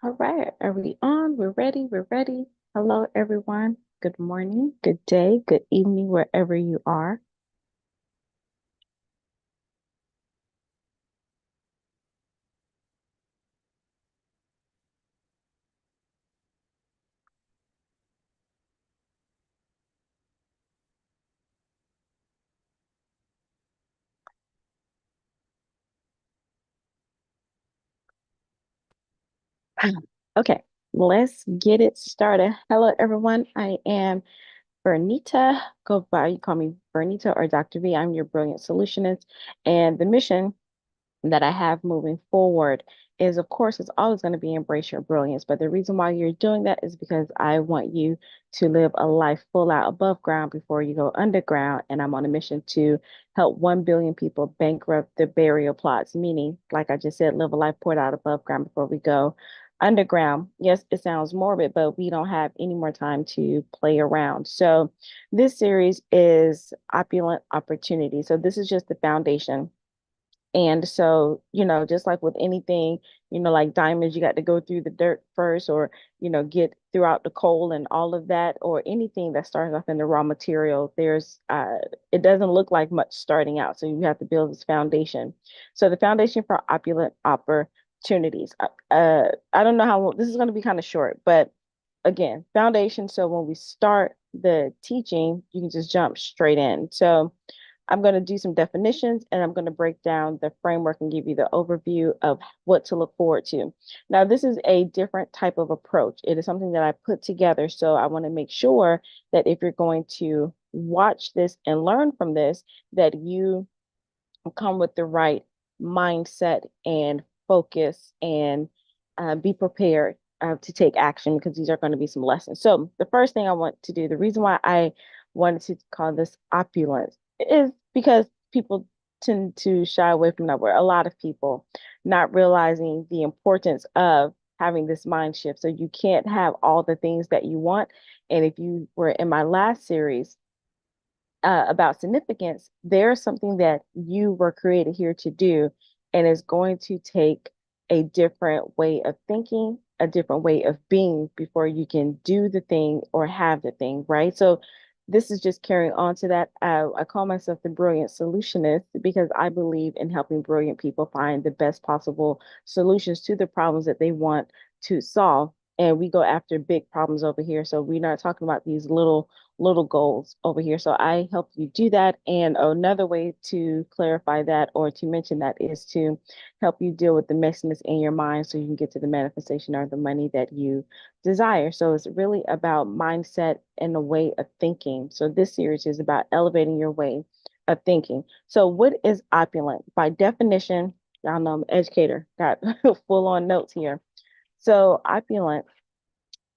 All right, are we on? We're ready. We're ready. Hello, everyone. Good morning, good day, good evening, wherever you are. Okay, let's get it started. Hello, everyone. I am Bernita. Go by, you call me Bernita or Dr. V. I'm your brilliant solutionist. And the mission that I have moving forward is, of course, it's always going to be embrace your brilliance. But the reason why you're doing that is because I want you to live a life full out above ground before you go underground. And I'm on a mission to help 1 billion people bankrupt their burial plots, meaning, like I just said, live a life poured out above ground before we go underground. Yes, it sounds morbid, but we don't have any more time to play around. So this series is Opulent Opportunity. So this is just the foundation, and so, just like with anything, like diamonds, you got to go through the dirt first, or, get throughout the coal and all of that, or anything that starts off in the raw material. It doesn't look like much starting out. So you have to build this foundation. So the foundation for opulent opportunities. I don't know how this is going to be kind of short, but again, foundation. So when we start the teaching, you can just jump straight in. So I'm going to do some definitions and I'm going to break down the framework and give you the overview of what to look forward to. Now, this is a different type of approach. It is something that I put together. So I want to make sure that if you're going to watch this and learn from this, that you come with the right mindset and focus and be prepared to take action, because these are going to be some lessons. So the first thing I want to do, the reason why I wanted to call this opulence is because people tend to shy away from that word. A lot of people not realizing the importance of having this mind shift. So you can't have all the things that you want. And if you were in my last series, about significance, there's something that you were created here to do, and it's going to take a different way of thinking, a different way of being before you can do the thing or have the thing, right? So this is just carrying on to that. I call myself the brilliant solutionist because I believe in helping brilliant people find the best possible solutions to the problems that they want to solve. And we go after big problems over here. So we're not talking about these little goals over here. So I help you do that. And another way to clarify that or to mention that is to help you deal with the messiness in your mind so you can get to the manifestation or the money that you desire. So it's really about mindset and a way of thinking. So this series is about elevating your way of thinking. So what is opulent? By definition, y'all know I'm an educator, got full on notes here. So opulent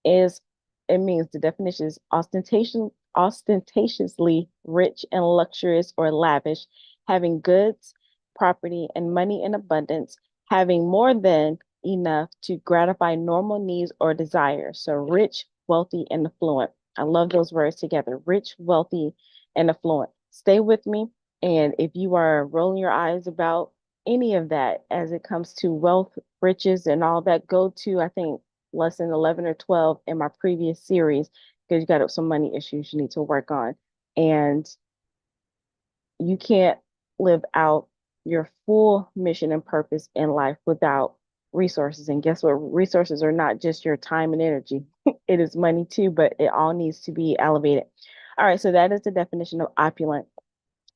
is, it means, the definition is ostentatiously rich and luxurious or lavish, having goods, property, and money in abundance, having more than enough to gratify normal needs or desires. So rich, wealthy, and affluent. I love those words together: rich, wealthy, and affluent. Stay with me. And if you are rolling your eyes about any of that as it comes to wealth, riches, and all that, go to, I think, lesson 11 or 12 in my previous series, because you got some money issues you need to work on. And you can't live out your full mission and purpose in life without resources. And guess what? Resources are not just your time and energy, it is money too, but it all needs to be elevated. All right, so that is the definition of opulent.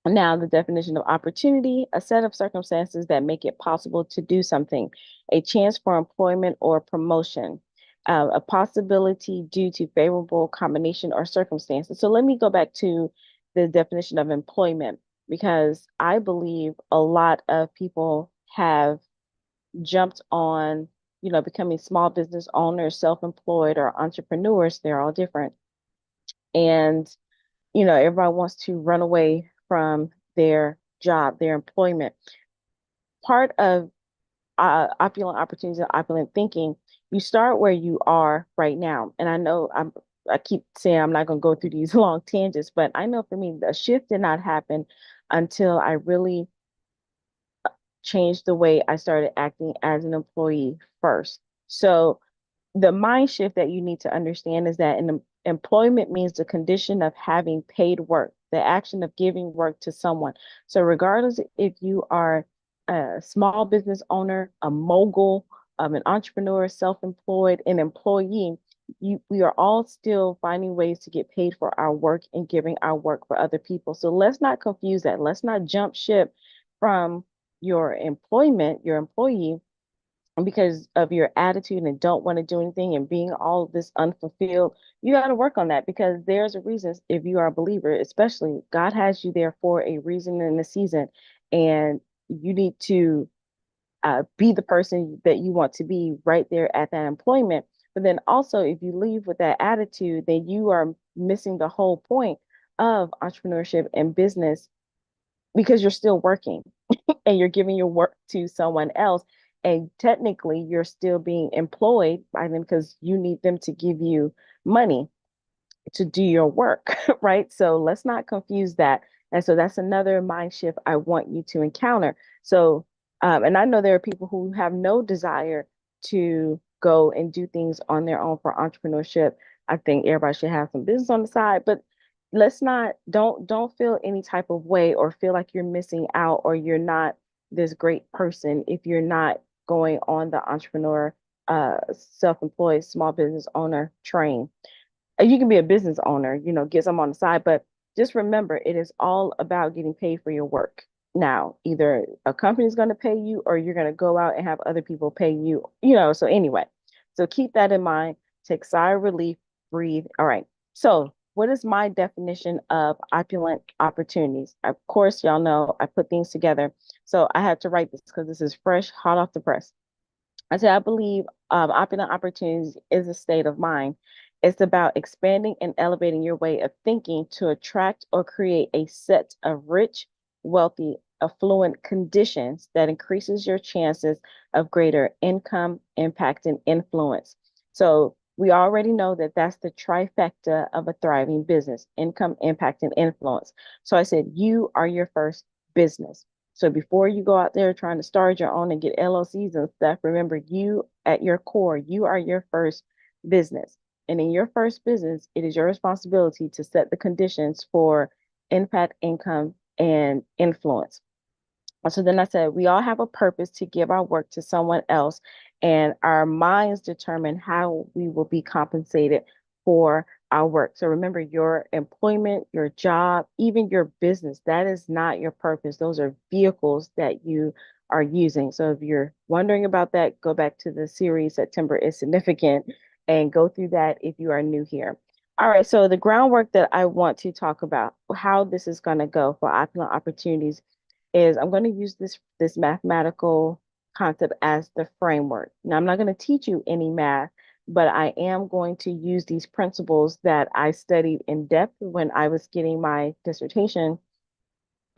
Now, the definition of opportunity: a set of circumstances that make it possible to do something, a chance for employment or promotion, a possibility due to favorable combination or circumstances. So let me go back to the definition of employment, because I believe a lot of people have jumped on, becoming small business owners, self-employed, or entrepreneurs. They're all different. And everybody wants to run away from their job, their employment. Part of opulent opportunities and opulent thinking, you start where you are right now. And I know I keep saying I'm not going to go through these long tangents, but I know for me, the shift did not happen until I really changed the way I started acting as an employee first. So the mind shift that you need to understand is that employment means the condition of having paid work, the action of giving work to someone. So, regardless if you are a small business owner, a mogul, an entrepreneur, self-employed, an employee, we are all still finding ways to get paid for our work and giving our work for other people. So let's not confuse that. Let's not jump ship from your employment, your employee, because of your attitude and don't want to do anything and being all this unfulfilled. You got to work on that, because there's a reason. If you are a believer, especially, God has you there for a reason and a season, and you need to be the person that you want to be right there at that employment. But then also, if you leave with that attitude, then you are missing the whole point of entrepreneurship and business, because you're still working and you're giving your work to someone else. And technically, you're still being employed by them because you need them to give you money to do your work, right? So let's not confuse that. And so that's another mind shift I want you to encounter. So, and I know there are people who have no desire to go and do things on their own for entrepreneurship. I think everybody should have some business on the side, but let's not, don't feel any type of way or feel like you're missing out or you're not this great person if you're not going on the entrepreneur, self-employed small business owner train. You can be a business owner, get some on the side, but just remember, it is all about getting paid for your work. Now, either a company is going to pay you or you're going to go out and have other people pay you, so anyway, so keep that in mind. Take sigh of relief, breathe. All right. So what is my definition of opulent opportunities? Of course, y'all know I put things together. So I had to write this because this is fresh, hot off the press. I said, I believe opulent opportunities is a state of mind. It's about expanding and elevating your way of thinking to attract or create a set of rich, wealthy, affluent conditions that increases your chances of greater income, impact, and influence. So we already know that that's the trifecta of a thriving business: income, impact, and influence. So I said, you are your first business. So before you go out there trying to start your own and get LLCs and stuff, remember, you at your core, you are your first business. And in your first business, it is your responsibility to set the conditions for impact, income, and influence. So then I said, we all have a purpose to give our work to someone else, and our minds determine how we will be compensated for our work. So remember, your employment, your job, even your business, that is not your purpose. Those are vehicles that you are using. So if you're wondering about that, go back to the series September is Significant and go through that if you are new here. All right, so the groundwork that I want to talk about, how this is going to go for opulent opportunities, is I'm going to use this mathematical concept as the framework. Now, I'm not going to teach you any math, but I am going to use these principles that I studied in depth when I was getting my dissertation,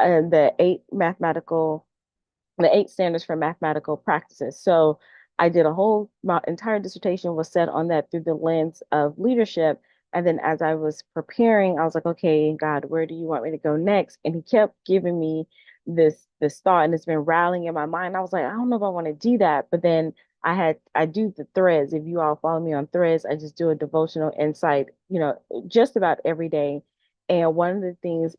and the 8 standards for mathematical practices. So I did my entire dissertation was set on that through the lens of leadership. And then as I was preparing, I was like, okay, God, where do you want me to go next? And he kept giving me this thought, and it's been rattling in my mind. I was like, I don't know if I want to do that. But then I do the threads. If you all follow me on threads, I just do a devotional insight, just about every day. And one of the things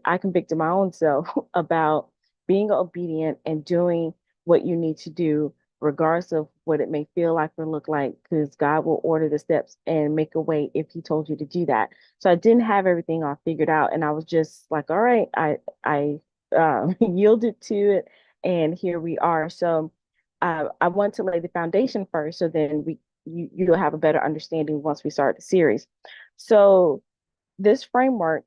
I convicted my own self about being obedient and doing what you need to do, regardless of what it may feel like or look like, because God will order the steps and make a way if he told you to do that. So I didn't have everything all figured out. And I was just like, all right, I yielded to it. And here we are. So I want to lay the foundation first, so then you'll have a better understanding once we start the series. So this framework,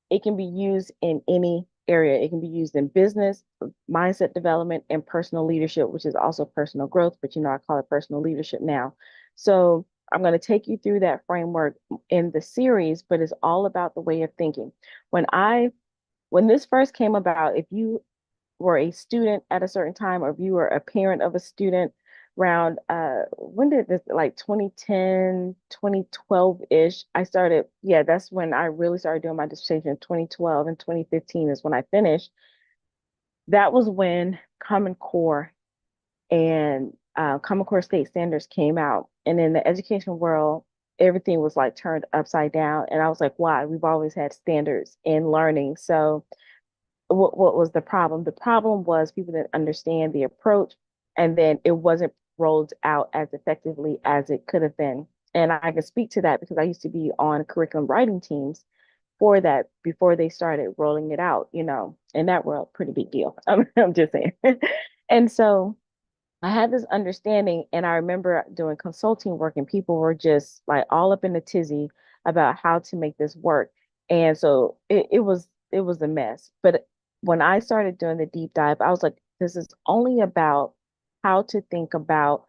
it can be used in any area. It can be used in business, mindset development, and personal leadership, which is also personal growth, but I call it personal leadership now. So I'm going to take you through that framework in the series, but it's all about the way of thinking. When this first came about, if you were a student at a certain time, or if you were a parent of a student around when did this, like 2010, 2012-ish, I started, yeah, that's when I really started doing my dissertation. 2012 and 2015 is when I finished. That was when Common Core and Common Core state standards came out, and in the education world, everything was like turned upside down. And I was like, why? We've always had standards in learning. So what was the problem? The problem was people didn't understand the approach, and then it wasn't rolled out as effectively as it could have been. And I can speak to that because I used to be on curriculum writing teams for that before they started rolling it out, in that world, pretty big deal. I'm just saying. And so I had this understanding, and I remember doing consulting work, and people were just like all up in a tizzy about how to make this work. And so it was a mess. But when I started doing the deep dive, I was like, this is only about how to think about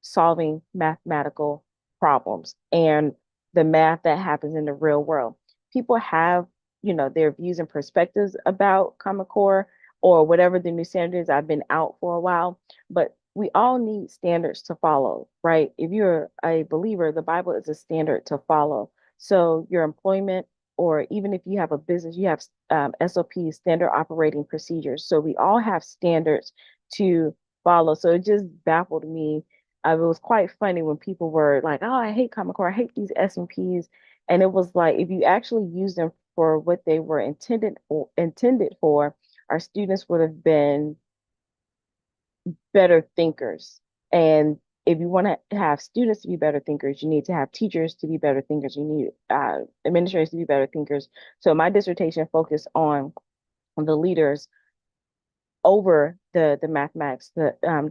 solving mathematical problems and the math that happens in the real world. People have, their views and perspectives about Common Core or whatever the new standard is. I've been out for a while, but we all need standards to follow, right? If you're a believer, the Bible is a standard to follow. So your employment, or even if you have a business, you have SOPs, standard operating procedures. So we all have standards to follow. So it just baffled me. It was quite funny when people were like, "Oh, I hate Common Core. I hate these S&Ps." And it was like, if you actually use them for what they were intended for, our students would have been better thinkers. And if you want to have students to be better thinkers, you need to have teachers to be better thinkers. You need administrators to be better thinkers. So my dissertation focused on the leaders over the mathematics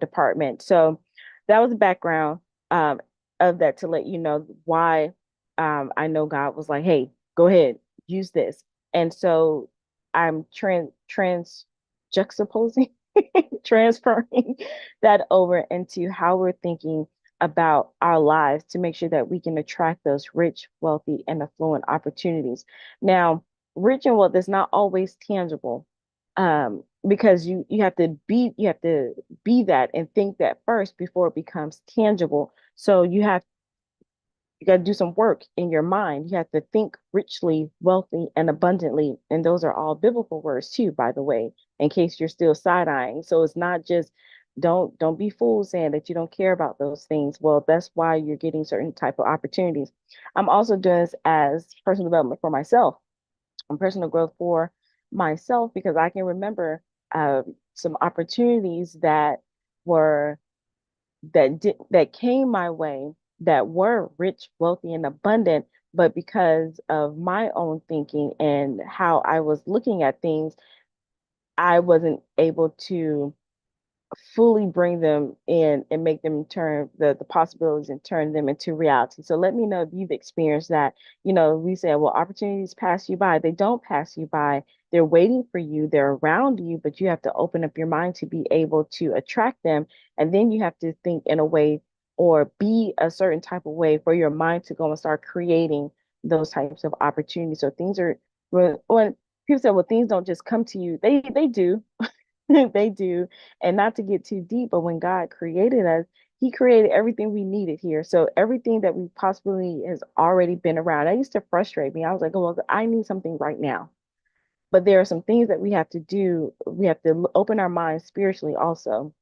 department. So that was the background of that, to let you know why I know God was like, "Hey, go ahead, use this." And so I'm trans juxtaposing, transferring that over into how we're thinking about our lives to make sure that we can attract those rich, wealthy, and affluent opportunities. Now, rich and wealth is not always tangible, because you have to be that and think that first before it becomes tangible. So you got to do some work in your mind. You have to think richly, wealthy, and abundantly. And those are all biblical words too, by the way, in case you're still side-eyeing. So it's not just, don't be fooled saying that you don't care about those things. Well, that's why you're getting certain type of opportunities. I'm also doing this as personal development for myself and personal growth for myself, because I can remember some opportunities were that came my way, that were rich, wealthy, and abundant, but because of my own thinking and how I was looking at things, I wasn't able to fully bring them in and make them turn the possibilities and turn them into reality. So let me know if you've experienced that. We say, well, opportunities pass you by. They don't pass you by. They're waiting for you. They're around you, but you have to open up your mind to be able to attract them. And then you have to think in a way, or be a certain type of way for your mind to go and start creating those types of opportunities. So things are, when people say, well, things don't just come to you, they do. They do. And not to get too deep, but when God created us, He created everything we needed here. So everything that we possibly has already been around. I used to frustrate me. I was like, well, I need something right now. But there are some things that we have to do. We have to open our minds spiritually also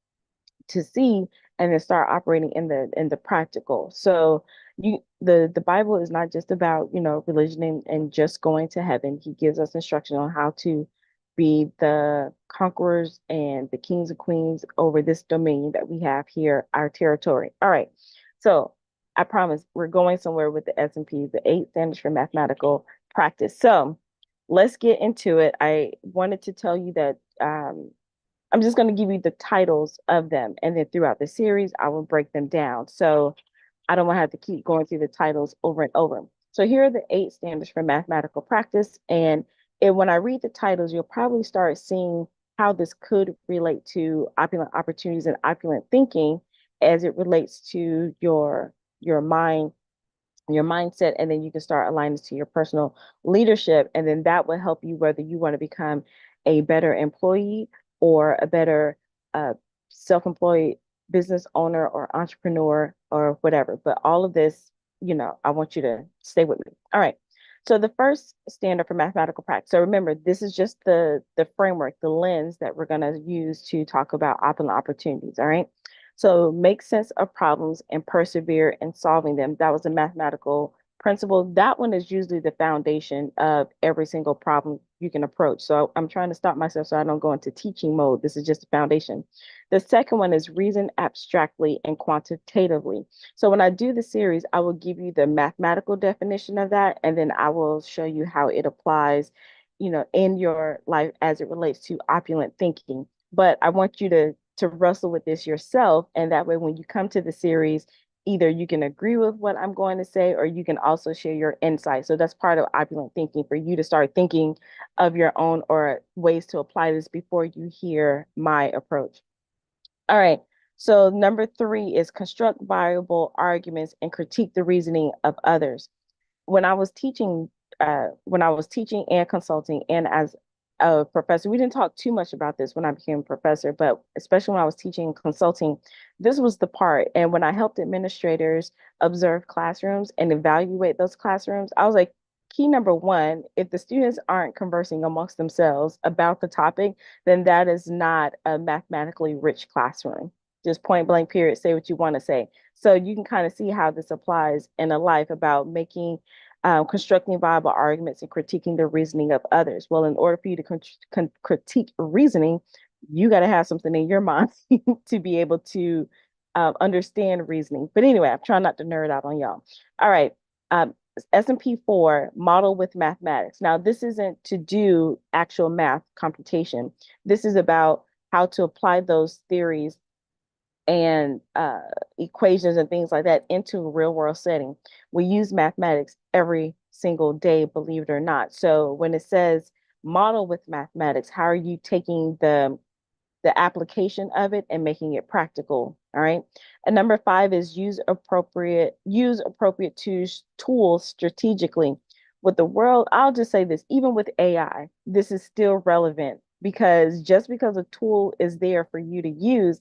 to see, and then start operating in the practical. So the Bible is not just about, religion and just going to heaven. He gives us instruction on how to be the conquerors and the kings and queens over this dominion that we have here, our territory. All right. So I promise we're going somewhere with the S&P, the 8 standards for mathematical practice. So let's get into it. I wanted to tell you that I'm just going to give you the titles of them, and then throughout the series, I will break them down. So I don't want to have to keep going through the titles over and over. So here are the 8 standards for mathematical practice. And when I read the titles, you'll probably start seeing how this could relate to opulent opportunities and opulent thinking as it relates to your mind, your mindset, and then you can start aligning to your personal leadership. And then that will help you whether you want to become a better employee or a better self-employed business owner or entrepreneur or whatever. But all of this, I want you to stay with me. All right. So the first standard for mathematical practice. So remember, this is just the framework, the lens that we're going to use to talk about opulent opportunities. All right. So make sense of problems and persevere in solving them. That was a mathematical principle. That one is usually the foundation of every single problem you can approach. So I'm trying to stop myself so I don't go into teaching mode. This is just a foundation. The second one is reason abstractly and quantitatively. So when I do the series, I will give you the mathematical definition of that, and then I will show you how it applies, in your life as it relates to opulent thinking. But I want you to wrestle with this yourself, and that way when you come to the series, either you can agree with what I'm going to say or you can also share your insight. So that's part of opulent thinking, for you to start thinking of your own or ways to apply this before you hear my approach. All right. So number three is construct viable arguments and critique the reasoning of others. When I was teaching and consulting and as a professor, we didn't talk too much about this when I became a professor, but especially when I was teaching and consulting, this was the part. And when I helped administrators observe classrooms and evaluate those classrooms, I was like, key number one, if the students aren't conversing amongst themselves about the topic, then that is not a mathematically rich classroom. Just point blank period, say what you want to say. So you can kind of see how this applies in a life about making constructing viable arguments and critiquing the reasoning of others. Well, in order for you to critique reasoning, you got to have something in your mind to be able to understand reasoning. But anyway, I'm trying not to nerd out on y'all. All right. Um, S&P 4 model with mathematics. Now, this isn't to do actual math computation. This is about how to apply those theories and equations and things like that into a real world setting. We use mathematics every single day, believe it or not. So when it says model with mathematics, how are you taking the application of it and making it practical? All right. And number five is use appropriate tools strategically. With the world, I'll just say this, even with AI, this is still relevant, because just because a tool is there for you to use,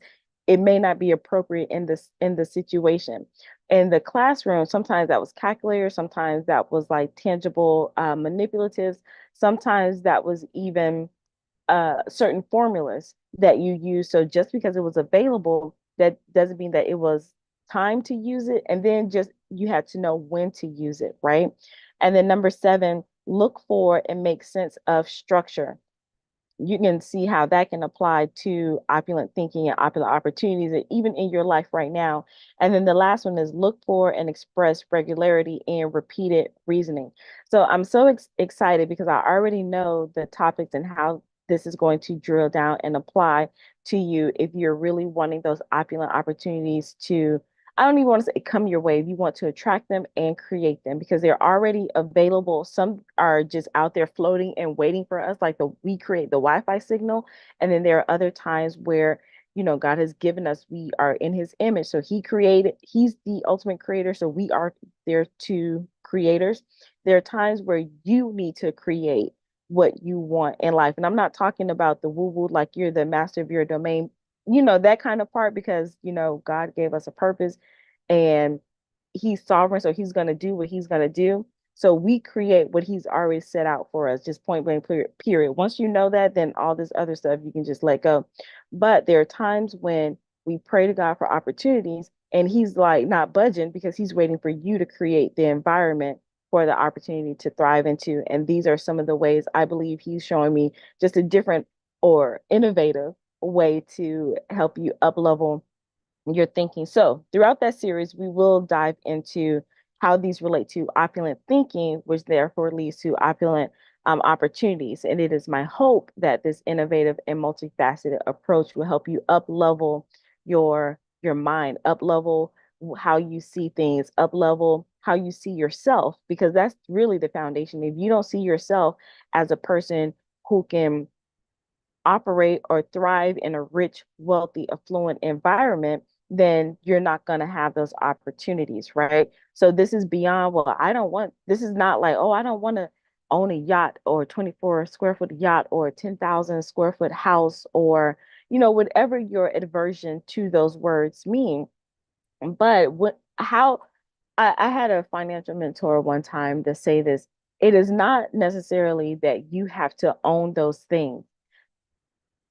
it may not be appropriate in the situation. In the classroom, sometimes that was calculator, sometimes that was like tangible manipulatives, sometimes that was even certain formulas that you use. So just because it was available, that doesn't mean that it was time to use it. And then just you had to know when to use it, right? And then number seven, look for and make sense of structure. You can see how that can apply to opulent thinking and opulent opportunities, and even in your life right now. And then the last one is look for and express regularity and repeated reasoning. So I'm so excited because I already know the topics and how this is going to drill down and apply to you if you're really wanting those opulent opportunities to, I don't even want to say come your way. You want to attract them and create them because they're already available. Some are just out there floating and waiting for us, like we create the Wi-Fi signal. And then there are other times where, God has given us, we are in his image. So he's the ultimate creator. So we are there two creators. There are times where you need to create what you want in life. And I'm not talking about the woo-woo, like you're the master of your domain, that kind of part, because, God gave us a purpose and he's sovereign. So he's going to do what he's going to do. So we create what he's already set out for us, just point blank period. Once you know that, then all this other stuff you can just let go. But there are times when we pray to God for opportunities and he's like not budging because he's waiting for you to create the environment for the opportunity to thrive into. And these are some of the ways I believe he's showing me just a different or innovative way to help you up level your thinking. So throughout that series, we will dive into how these relate to opulent thinking, which therefore leads to opulent opportunities. And it is my hope that this innovative and multifaceted approach will help you up level your mind, up level how you see things, up level how you see yourself, because that's really the foundation. If you don't see yourself as a person who can operate or thrive in a rich, wealthy, affluent environment, then you're not going to have those opportunities, right? So this is beyond, well, this is not like, oh, I don't want to own a yacht or 24 square foot yacht or a 10,000 square foot house or, whatever your aversion to those words mean. But I had a financial mentor one time to say this, it is not necessarily that you have to own those things.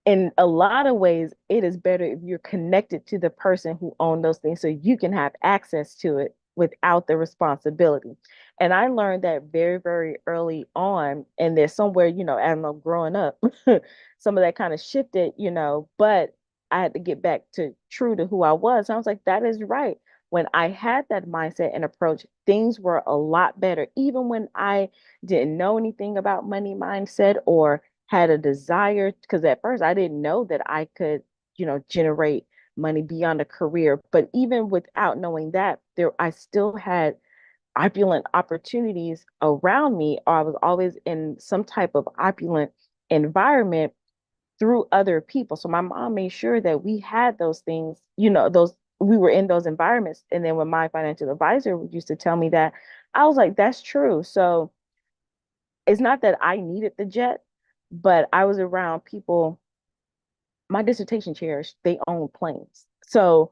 in a lot of ways, it is better if you're connected to the person who owned those things so you can have access to it without the responsibility. And I learned that very, very early on. And there's somewhere, I don't know, growing up, some of that kind of shifted, but I had to get back to true to who I was. I was like, that is right. When I had that mindset and approach, things were a lot better, even when I didn't know anything about money mindset or had a desire, because at first I didn't know that I could, generate money beyond a career. But even without knowing that, there I still had opulent opportunities around me, or I was always in some type of opulent environment through other people. So my mom made sure that we had those things, those we were in those environments. And then when my financial advisor used to tell me that, I was like, that's true. So it's not that I needed the jet, but I was around people. My dissertation chairs, they own planes. So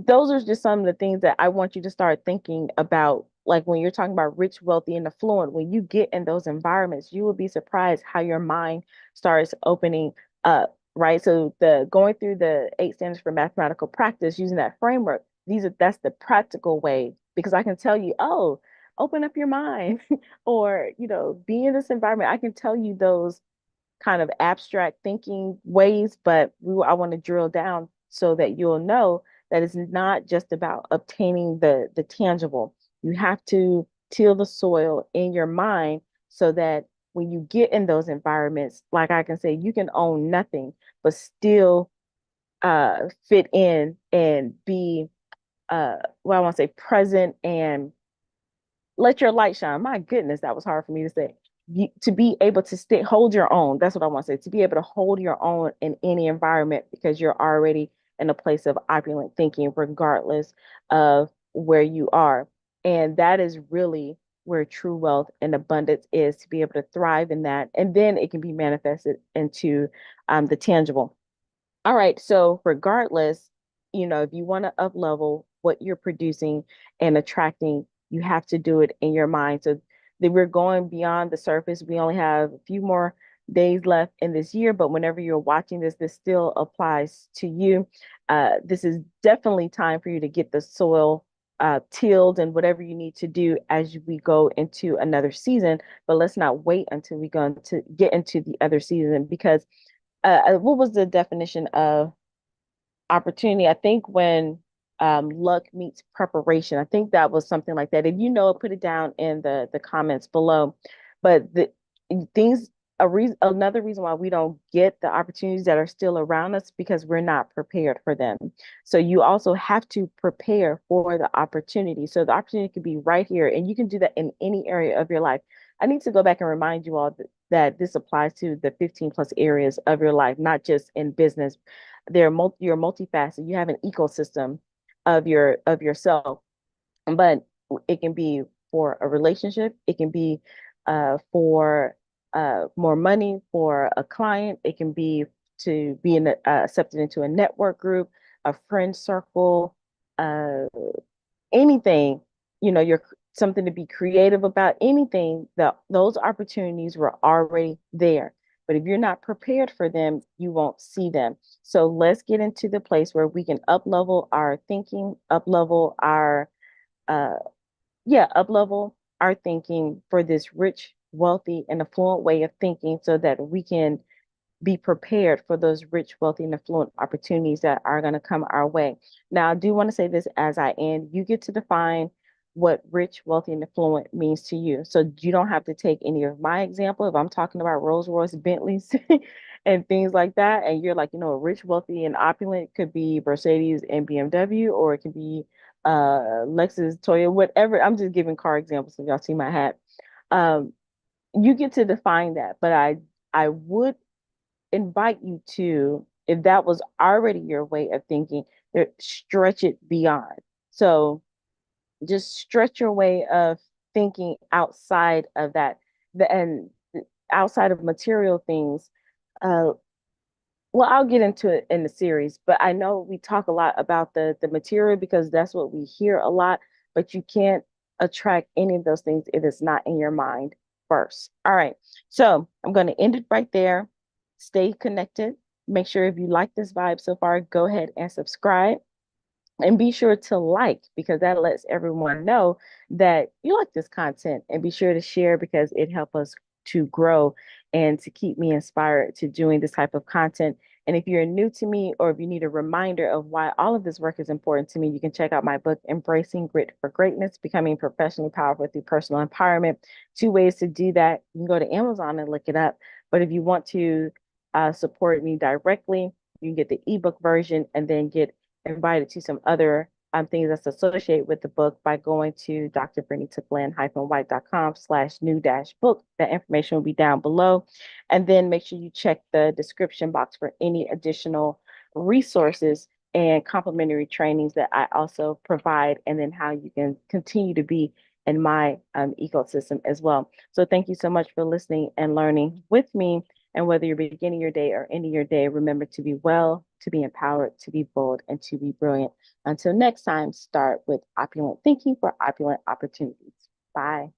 those are just some of the things that I want you to start thinking about. Like when you're talking about rich, wealthy, and affluent, when you get in those environments, you will be surprised how your mind starts opening up, right? So the going through the 8 standards for mathematical practice, using that framework, that's the practical way, because I can tell you, oh, open up your mind or, be in this environment. I can tell you those kind of abstract thinking ways, but I want to drill down so that you'll know that it's not just about obtaining the tangible. You have to till the soil in your mind so that when you get in those environments, like I can say, you can own nothing, but still fit in and be I want to say present and let your light shine. My goodness, that was hard for me to say. To be able to hold your own. That's what I want to say. To be able to hold your own in any environment because you're already in a place of opulent thinking, regardless of where you are. And that is really where true wealth and abundance is, to be able to thrive in that. And then it can be manifested into the tangible. All right. So regardless, if you want to up level what you're producing and attracting, you have to do it in your mind. So that we're going beyond the surface. We only have a few more days left in this year, but whenever you're watching this, this still applies to you. This is definitely time for you to get the soil tilled and whatever you need to do as we go into another season. But let's not wait until we go to get into the other season, because what was the definition of opportunity? I think when luck meets preparation. I think that was something like that. If you know it, put it down in the comments below. But the things another reason why we don't get the opportunities that are still around us, because we're not prepared for them. So you also have to prepare for the opportunity. So the opportunity could be right here, and you can do that in any area of your life. I need to go back and remind you all that this applies to the 15 plus areas of your life, not just in business. You're multifaceted. You have an ecosystem of yourself, but it can be for a relationship. It can be for more money for a client. It can be to be accepted into a network group, a friend circle, uh, anything, you're something to be creative about, anything, that those opportunities were already there. But if you're not prepared for them, you won't see them. So let's get into the place where we can up level our thinking, up level our uh up level our thinking for this rich, wealthy, and affluent way of thinking, so that we can be prepared for those rich, wealthy, and affluent opportunities that are going to come our way. Now, I do want to say this as I end. You get to define what rich, wealthy, and affluent means to you. So you don't have to take any of my example. If I'm talking about Rolls Royce, Bentleys, and things like that, and you're like, rich, wealthy, and opulent could be Mercedes and BMW, or it could be Lexus, Toyota, whatever. I'm just giving car examples so y'all see my hat. Um, you get to define that, but I would invite you to, if that was already your way of thinking, stretch it beyond. So just stretch your way of thinking outside of that, and outside of material things. Uh, well, I'll get into it in the series, but I know we talk a lot about the material because that's what we hear a lot, but you can't attract any of those things if it's not in your mind first. All right. So I'm going to end it right there. Stay connected. Make sure if you like this vibe so far, go ahead and subscribe. And be sure to like because that lets everyone know that you like this content. And be sure to share because it helps us to grow and to keep me inspired to doing this type of content. And if you're new to me or if you need a reminder of why all of this work is important to me, you can check out my book, Embracing Grit for Greatness, Becoming Professionally Powerful Through Personal Empowerment. Two ways to do that. You can go to Amazon and look it up. But if you want to support me directly, you can get the ebook version and then get invited to some other things that's associated with the book by going to drbernita-white.com/new-book. That information will be down below. And then make sure you check the description box for any additional resources and complimentary trainings that I also provide, and then how you can continue to be in my ecosystem as well. So thank you so much for listening and learning with me. And whether you're beginning your day or ending your day, remember to be well, to be empowered, to be bold, and to be brilliant. Until next time, start with opulent thinking for opulent opportunities. Bye.